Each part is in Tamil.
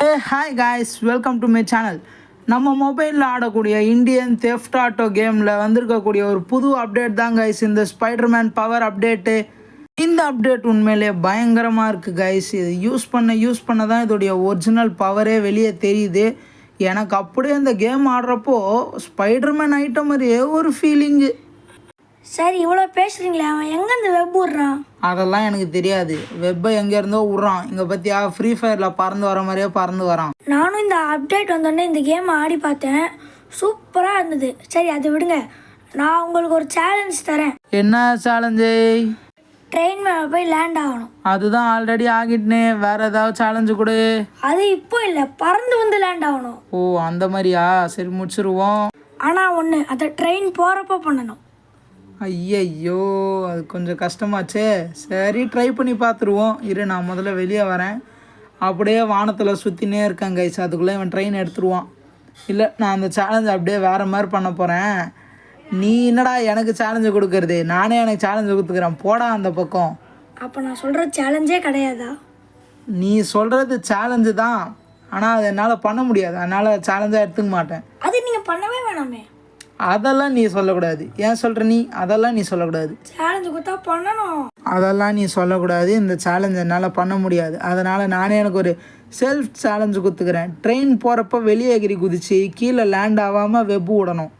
Hi guys, welcome to my channel. நம்ம மொபைலில் ஆடக்கூடிய இந்தியன் தெஃப்ட் ஆட்டோ கேமில் வந்திருக்கக்கூடிய ஒரு புது அப்டேட் தான் கைஸ் இந்த ஸ்பைடர்மேன் பவர் அப்டேட்டு. இந்த அப்டேட் உண்மையிலே பயங்கரமாக இருக்குது கைஸ். இது யூஸ் பண்ண தான் இதோடைய ஒரிஜினல் பவரே வெளியே தெரியுது. எனக்கு அப்படியே இந்த கேம் ஆடுறப்போ ஸ்பைடர்மேன் ஐட்டம் மாதிரியே ஒரு ஃபீலிங்கு. சரி, இவ்வளோ பேசுகிறீங்களே, அவன் எங்கேருந்து வெப் விட்றான்? அதெல்லாம் எனக்கு தெரியாது. வெப்பை எங்கேருந்தோ விட்றான். இங்கே பற்றியா ஃப்ரீ ஃபயரில் பறந்து வர மாதிரியே பறந்து வரான். நானும் இந்த அப்டேட் வந்தோடனே இந்த கேம் ஆடி பார்த்தேன், சூப்பராக இருந்தது. சரி, அதை விடுங்க, நான் உங்களுக்கு ஒரு சேலஞ்ச் தரேன். என்ன சேலஞ்சு? ட்ரெயின் மேலே போய் லேண்ட் ஆகணும். அதுதான் ஆல்ரெடி ஆகிட்டுனே. வேற ஏதாவது சேலஞ்சு கொடு. அது இப்போ இல்லை, பறந்து வந்து லேண்ட் ஆகணும். ஓ, அந்த மாதிரியா? சரி, முடிச்சிருவோம். ஆனால் ஒன்று, அதை ட்ரெயின் போகிறப்ப பண்ணணும். ஐயையோ, அது கொஞ்சம் கஷ்டமாச்சே. சரி, ட்ரை பண்ணி பார்த்துருவோம். இரு, நான் முதல்ல வெளியே வரேன். அப்படியே வானத்தில் சுற்றினே இருக்கேன் கைஸ். அதுக்குள்ளே இவன் ட்ரெயின் எடுத்துருவான். இல்லை, நான் அந்த சேலஞ்சு அப்படியே வேறு மாதிரி பண்ண போகிறேன். நீ என்னடா எனக்கு சேலஞ்சு கொடுக்கறது? நானே எனக்கு சேலஞ்சு கொடுத்துக்கிறேன். போடா அந்த பக்கம். அப்போ நான் சொல்கிற சேலஞ்சே கிடையாதா? நீ சொல்கிறது சேலஞ்சு தான், ஆனால் அது என்னால் பண்ண முடியாது. அதனால் சேலஞ்சாக எடுத்துக்க மாட்டேன். அது நீங்கள் பண்ணவே வேணாமே. அதெல்லாம் நீ சொல்லக்கூடாது. ஏன் சொல்கிற நீ? அதெல்லாம் நீ சொல்லக்கூடாது. சேலஞ்சு கொடுத்தா பண்ணணும். அதெல்லாம் நீ சொல்லக்கூடாது. இந்த சேலஞ்ச் என்னால் பண்ண முடியாது. அதனால் நானே எனக்கு ஒரு செல்ஃப் சேலஞ்சு கொடுத்துக்கிறேன். ட்ரெயின் போகிறப்ப வெளியே எகிரி குதிச்சு கீழே லேண்ட் ஆகாமல் வெப்பு விடணும்.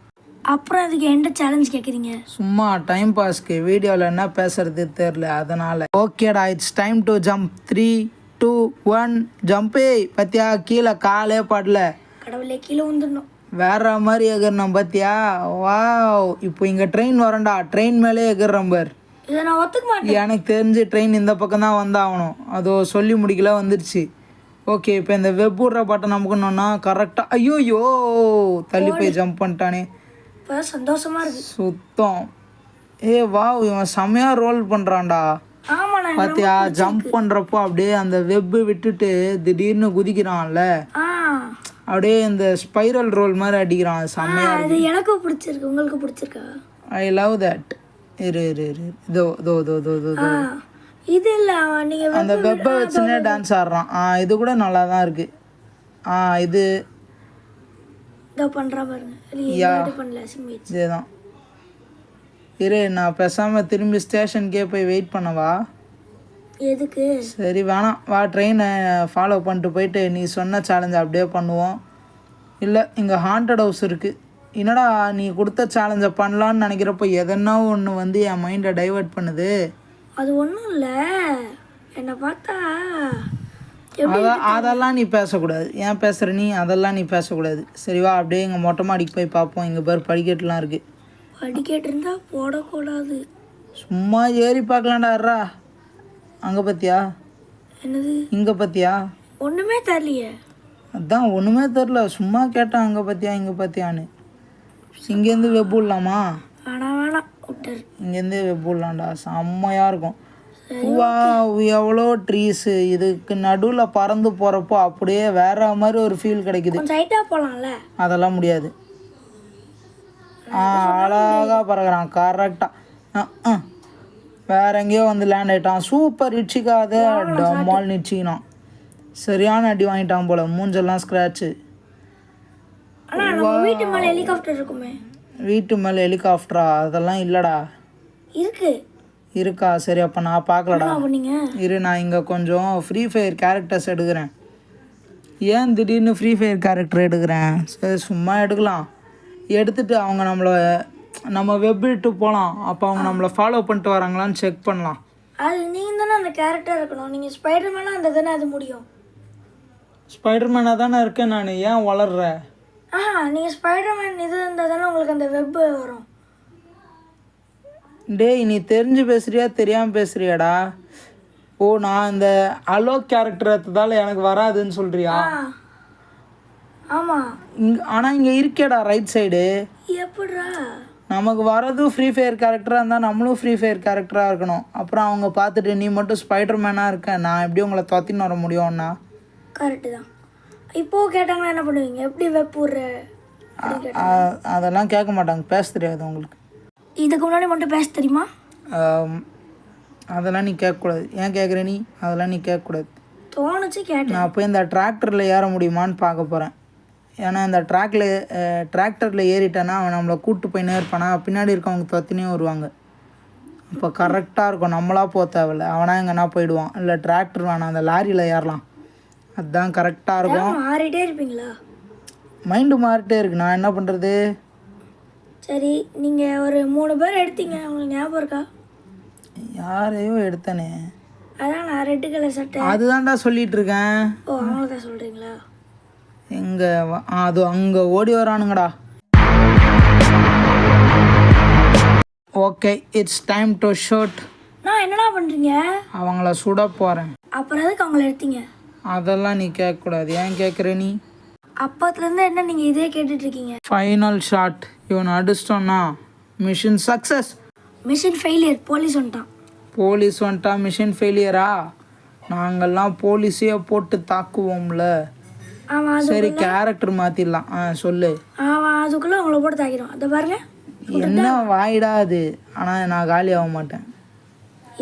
அப்புறம் அதுக்கு எந்த சேலஞ்ச் கேட்குறீங்க? சும்மா டைம் பாஸ்க்கு. வீடியோவில் என்ன பேசுறது தெரில, அதனால். ஓகேடா, இட்ஸ் டைம் டு ஜம்ப். 3, 2, 1 ஜம்பே. பத்தியா, கீழே காலே படல. கடவுளே, கீழே வந்துடணும். வேற மாதிரி எகிறணும் பார்த்தியா? வாவ். இப்போ இங்கே ட்ரெயின் வரண்டா. ட்ரெயின் மேலே எகிறோம் பார். இதை நான் ஒத்துக்க மாட்டேன். எனக்கு தெரிஞ்சு ட்ரெயின் இந்த பக்கம் தான் வந்தாகணும். அதோ சொல்லி முடிக்கல, வந்துடுச்சு. ஓகே, இப்போ இந்த வெப் விட்ற பட்டன் நமக்குன்னா கரெக்டாக. ஐயோயோ, தள்ளி போய் ஜம்ப் பண்ணிட்டானே. இப்போ சந்தோஷமா இருக்கு சுத்தம். வாவ், இவன் செம்மையாக ரோல் பண்ணுறான்டா. ஆமா, நான் பார்த்தியா, ஜம்ப் பண்ணுறப்போ அப்படியே அந்த வெப்பு விட்டுட்டு திடீர்னு குதிக்கிறான்ல, அப்படியே இந்த ஸ்பைரல் ரோல் மாதிரி அடிக்கிறான். செம்மையா அது எனக்கு பிடிச்சிருக்கு. உங்களுக்கு பிடிச்சிருக்கா? I love that. இரு இரு இரு இதோ இதோ இதோ இதோ இதோ இது இல்லை, நீங்க அந்த வெப்பை வச்சுன்னே டான்ஸ் ஆடுறான். இது கூட நல்லா தான் இருக்கு. இது இதோ பண்றா பாருங்க. பண்ணல, இதேதான். இரு, நான் பேசாமல் திரும்பி ஸ்டேஷனுக்கே போய் வெயிட் பண்ணவா? எதுக்கு? சரி, வேணாம், வா. ட்ரெயினை ஃபாலோ பண்ணிட்டு போயிட்டு நீ சொன்ன சேலஞ்சை அப்படியே பண்ணுவோம். இல்லை, இங்கே ஹாண்டட் ஹவுஸ் இருக்குது. என்னடா, நீ கொடுத்த சேலஞ்சை பண்ணலான்னு நினைக்கிறப்போ எதனா ஒன்று வந்து என் மைண்டை டைவெர்ட் பண்ணுது. அது ஒன்றும் இல்லை, என்னை பார்த்தா அதெல்லாம் நீ பேசக்கூடாது. ஏன் பேசுகிற நீ? அதெல்லாம் நீ பேசக்கூடாது. சரிவா, அப்படியே இங்கே மொட்டை மாடிக்கு போய் பார்ப்போம். இங்கே பேர் படிக்கட்டுலாம் இருக்குது. படிக்கட்டு இருந்தால் போடக்கூடாது. சும்மா ஏறி பார்க்கலாம்டாரா. அங்கே பார்த்தியா? என்னது? இங்கே பார்த்தியா? ஒன்றுமே தெரியலையே. அதான் ஒன்றுமே தெரில, சும்மா கேட்டான். அங்கே பார்த்தியா, இங்கே பார்த்தியான்னு. இங்கேருந்து வெப்பு விடலாமா? வேணாம் வேணாம், விட்டுரு. இங்கேருந்து வெப்பு விடலாம்டா, செம்மையாக இருக்கும். வா, எவ்வளோ ட்ரீஸு. இதுக்கு நடுவில் பறந்து போகிறப்போ அப்படியே வேற மாதிரி ஒரு ஃபீல் கிடைக்குது. கொஞ்சம் ஹைட்டாக போகலாம்ல? அதெல்லாம் முடியாது. அழகாக பறகுறான் கரெக்டாக. வேற எங்கேயோ வந்து லேண்ட் ஆகிட்டான். சூப்பர். இடிச்சிக்காத டம்மால் நிச்சிக்கினான். சரியான அடி வாங்கிட்டான் போல. மூஞ்செல்லாம் ஸ்க்ராட்சு. வீட்டு மேலே ஹெலிகாப்டர் இருக்குமே. வீட்டு மேலே ஹெலிகாப்டரா? அதெல்லாம் இல்லைடா. இருக்கா? சரி, அப்போ நான் பார்க்கலடா. இரு, நான் இங்கே கொஞ்சம் ஃப்ரீ ஃபயர் கேரக்டர்ஸ் எடுக்கிறேன். ஏன் திடீர்னு ஃப்ரீ ஃபயர் கேரக்டர் எடுக்கிறேன்? சரி, சும்மா எடுக்கலாம். எடுத்துகிட்டு அவங்க நம்ம வெப்பிட்டு போகலாம். அப்போ அவங்க நம்மளை ஃபாலோ பண்ணிட்டு வராங்களான்னு செக் பண்ணலாம். அது நீங்கள் தானே அந்த கேரக்டர் இருக்கணும். நீங்கள் ஸ்பைடர்மேனாக அந்த தானே அது முடியும். ஸ்பைடர்மேனாக தானே இருக்கேன் நான். ஏன் வளர்ற? நீங்கள் ஸ்பைடர்மேன் இது இருந்தால் தானே உங்களுக்கு அந்த வெப்பு வரும். டேய், நீ தெரிஞ்சு பேசுறியா தெரியாமல் பேசுறியாடா? ஓ, நான் இந்த அலோக் கேரக்டர் எடுத்ததால எனக்கு வராதுன்னு சொல்கிறியா? ஆமாம். ஆனால் இங்கே இருக்கேடா ரைட் சைடு. எப்படிடா? நமக்கு வரதும் ஃப்ரீ ஃபயர் கேரக்டராக இருந்தால் நம்மளும் ஃப்ரீ ஃபயர் கேரக்டராக இருக்கணும். அப்புறம் அவங்க பார்த்துட்டு நீ மட்டும் ஸ்பைடர்மேனாக இருக்க, நான் எப்படி உங்களை தொத்தின்னு வர முடியும்னா? கரெக்டு தான். இப்போது கேட்டாங்கன்னா என்ன பண்ணுவீங்க? எப்படி வெப்புற? அதெல்லாம் கேட்க மாட்டாங்க. பேச தெரியாது உங்களுக்கு. இதுக்கு முன்னாடி மட்டும் பேச தெரியுமா? அதெல்லாம் நீ கேட்கக்கூடாது. ஏன் கேட்குற நீ? அதெல்லாம் நீ கேட்கக்கூடாது. தோணுச்சு கேட்டேன். நான் போய் இந்த டிராக்டரில் ஏற முடியுமான்னு பார்க்க போகிறேன். ஏன்னா இந்த டிராக்டரில் ஏறிட்டேன்னா அவன் நம்மளை கூப்பிட்டு போய் நேர்ப்பானா, பின்னாடி இருக்கவங்க தொத்தினே வருவாங்க. இப்போ கரெக்டாக இருக்கும், நம்மளாக போக தேவையில்ல, அவனா எங்கன்னா போயிடுவான். இல்லை டிராக்டர் வேணாம், அந்த லாரியில் ஏறலாம், அதுதான் கரெக்டாக இருக்கும். மாறிட்டே இருப்பீங்களா? மைண்டு மாறிட்டே இருக்கு, நான் என்ன பண்ணுறது? சரி, நீங்கள் ஒரு 3 பேர் எடுத்தீங்க, உங்களுக்கு ஞாபகம் இருக்கா? யாரையோ எடுத்தனே, அதான் நான் ரெட் கலர் சட்டை. அதுதான்டா சொல்லிட்டு இருக்கேன். ஓ, அவங்கள தான் சொல்கிறீங்களா? எங்கே அது அங்கே ஓடி வரானுங்கடா. Okay, it's time to shoot. நான் என்னடா பண்ணுறீங்க? அவங்கள சுட போகிறேன். அப்புறம் எதுக்கு அவங்கள எடுத்தீங்க? அதெல்லாம் நீ கேட்கக்கூடாது. ஏன் கேட்குற நீ? அப்பத்துலேருந்து என்ன நீங்கள் இதே கேட்டுட்ருக்கீங்க? ஃபைனல் ஷாட், இவன் அடிச்சிட்டோன்னா mission success. Mission failure, police வந்துட்டான். போலீஸ் வந்துட்டா மிஷின் ஃபெயிலியரா? நாங்கள்லாம் போலீஸையே போட்டு தாக்குவோம்ல. அவன் சரி, கேரக்டர் மாற்றிடலாம். சொல்லு. அவன் அதுக்குள்ளே உங்களை போட்டு தாக்கிடும். அதை பாருங்க. என்ன வாயிடா அது? ஆனால் நான் காலி ஆக மாட்டேன்.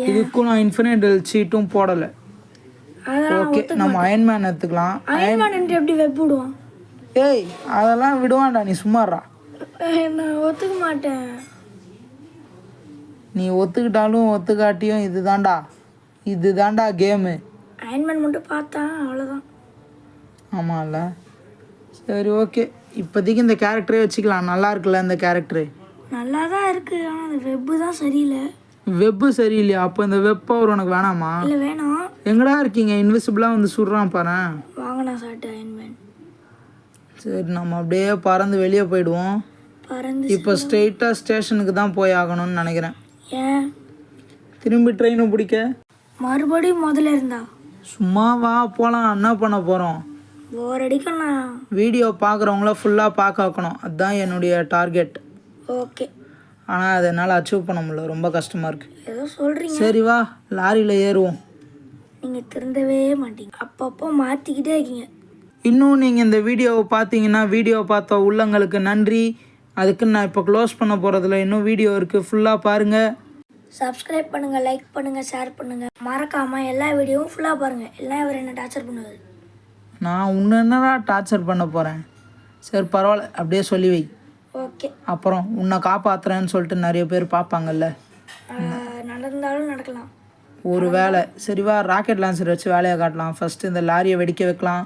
இதுக்கும் நான் இன்ஃபினிட் சீட்டும் போடலை. ஓகே, நம்ம அயன்மேன் எடுத்துக்கலாம். அயன்மேன் எப்படி வெப் விடுவான்? ஏய், அதெல்லாம் விடுவான்டா, நீ சும்மாறா. நான் ஒத்துக்க மாட்டேன். நீ ஒத்துக்கிட்டாலும் ஒத்துக்காட்டியும் இதுதான்டா கேமு. அயன்மேன் மட்டும் பார்த்தா அவ்வளோதான். ஆமாம்ல. சரி, ஓகே, இப்போதைக்கு இந்த கேரக்டரே வச்சுக்கலாம். நல்லா இருக்குல்ல இந்த கேரக்டரு? நல்லா தான் இருக்குது, ஆனால் அந்த வெப்பு தான் சரியில்லை. வெப்பு சரியில்லையா? அப்போ இந்த வெப் பவர் உனக்கு வேணாமா? இல்லை, வேணாம். எங்கடா இருக்கீங்க? இன்விசிபிளாக வந்து சுடுறான் பாரு. வாங்கினா சாப்பிட்டு அயன்மேன். சரி, நம்ம அப்படியே பறந்து வெளியே போயிடுவோம். இப்போ ஸ்ட்ரெயிட்டாக ஸ்டேஷனுக்கு தான் போய் ஆகணும்னு நினைக்கிறேன். ஏன்? திரும்பி ட்ரெயினை பிடிக்க மறுபடியும் முதல்ல இருந்தா? சும்மா வா போகலாம். என்ன பண்ண போகிறோம்? போர் அடிக்கண்ணா. வீடியோ பார்க்குறவங்கள ஃபுல்லாக பார்க்க வைக்கணும், அதுதான் என்னுடைய டார்கெட். ஓகே. ஆனால் அதை என்னால் அச்சீவ் பண்ண முடியல, ரொம்ப கஷ்டமாக இருக்குது. ஏதோ சொல்கிறீங்க. சரி வா, லாரியில் ஏறுவோம். நீங்கள் திருந்தவே மாட்டீங்க, அப்பப்போ மாற்றிக்கிட்டே இருக்கீங்க. இன்னும் நீங்கள் இந்த வீடியோவை பார்த்தீங்கன்னா, வீடியோ பார்த்த உள்ளங்களுக்கு நன்றி. அதுக்குன்னு நான் இப்போ க்ளோஸ் பண்ண போகிறதில்ல, இன்னும் வீடியோ இருக்குது, ஃபுல்லாக பாருங்கள். சப்ஸ்கிரைப் பண்ணுங்கள், லைக் பண்ணுங்கள், ஷேர் பண்ணுங்கள். மறக்காமல் எல்லா வீடியோவும் ஃபுல்லாக பாருங்கள். எல்லாம் இவர் என்ன டார்ச்சர் பண்ணுவார். நான் உன்னை என்னடா டார்ச்சர் பண்ண போகிறேன்? சரி பரவாயில்ல, அப்படியே சொல்லி வை. ஓகே. அப்புறம் உன்னை காப்பாற்றுறேன்னு சொல்லிட்டு நிறைய பேர் பார்ப்பாங்கல்ல. நடந்தாலும் நடக்கலாம். ஒரு வேலை. சரி வா, ராக்கெட் லான்ச்சர் வச்சு வேலையை காட்டலாம். ஃபஸ்ட்டு இந்த லாரியை வெடிக்க வைக்கலாம்.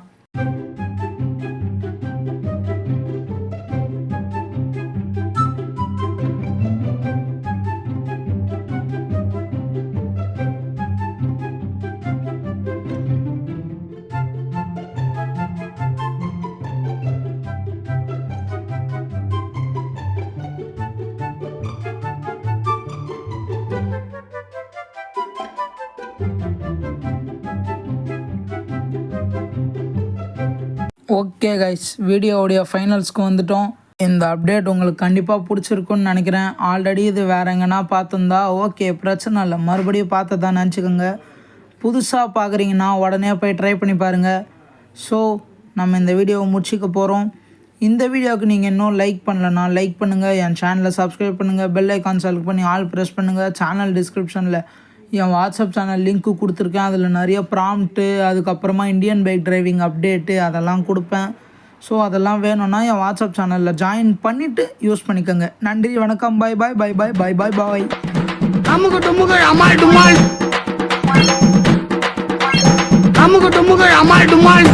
ஓகே கைஸ், வீடியோவுடைய ஃபைனல்ஸ்க்கு வந்துட்டோம். இந்த அப்டேட் உங்களுக்கு கண்டிப்பாக பிடிச்சிருக்குன்னு நினைக்கிறேன். ஆல்ரெடி இது வேறு எங்கன்னா பார்த்துருந்தா ஓகே, பிரச்சனை இல்லை, மறுபடியும் பார்த்ததான் நினச்சிக்கோங்க. புதுசாக பார்க்குறீங்கன்னா உடனே போய் ட்ரை பண்ணி பாருங்கள். ஸோ நம்ம இந்த வீடியோவை முடிச்சிக்க போகிறோம். இந்த வீடியோவுக்கு நீங்கள் இன்னும் லைக் பண்ணலன்னா லைக் பண்ணுங்கள், என் சேனலை சப்ஸ்கிரைப் பண்ணுங்கள், பெல் ஐக்கான் செலக்ட் பண்ணி ஆல் ப்ரெஸ் பண்ணுங்கள். சேனல் டிஸ்கிரிப்ஷனில் என் வாட்ஸ்அப் சேனல் லிங்க்கு கொடுத்துருக்கேன். அதில் நிறைய ப்ராம்ப்ட்டு, அதுக்கப்புறமா இந்தியன் பைக் டிரைவிங் அப்டேட்டு அதெல்லாம் கொடுப்பேன். ஸோ அதெல்லாம் வேணும்னா என் வாட்ஸ்அப் சேனலில் ஜாயின் பண்ணிவிட்டு யூஸ் பண்ணிக்கோங்க. நன்றி, வணக்கம், பாய் பாய் பாய் பாய் பாய் பாய் பாய். அமுக டுமுக அமால் டுமால், அமுக டுமுக அமால் டுமால்.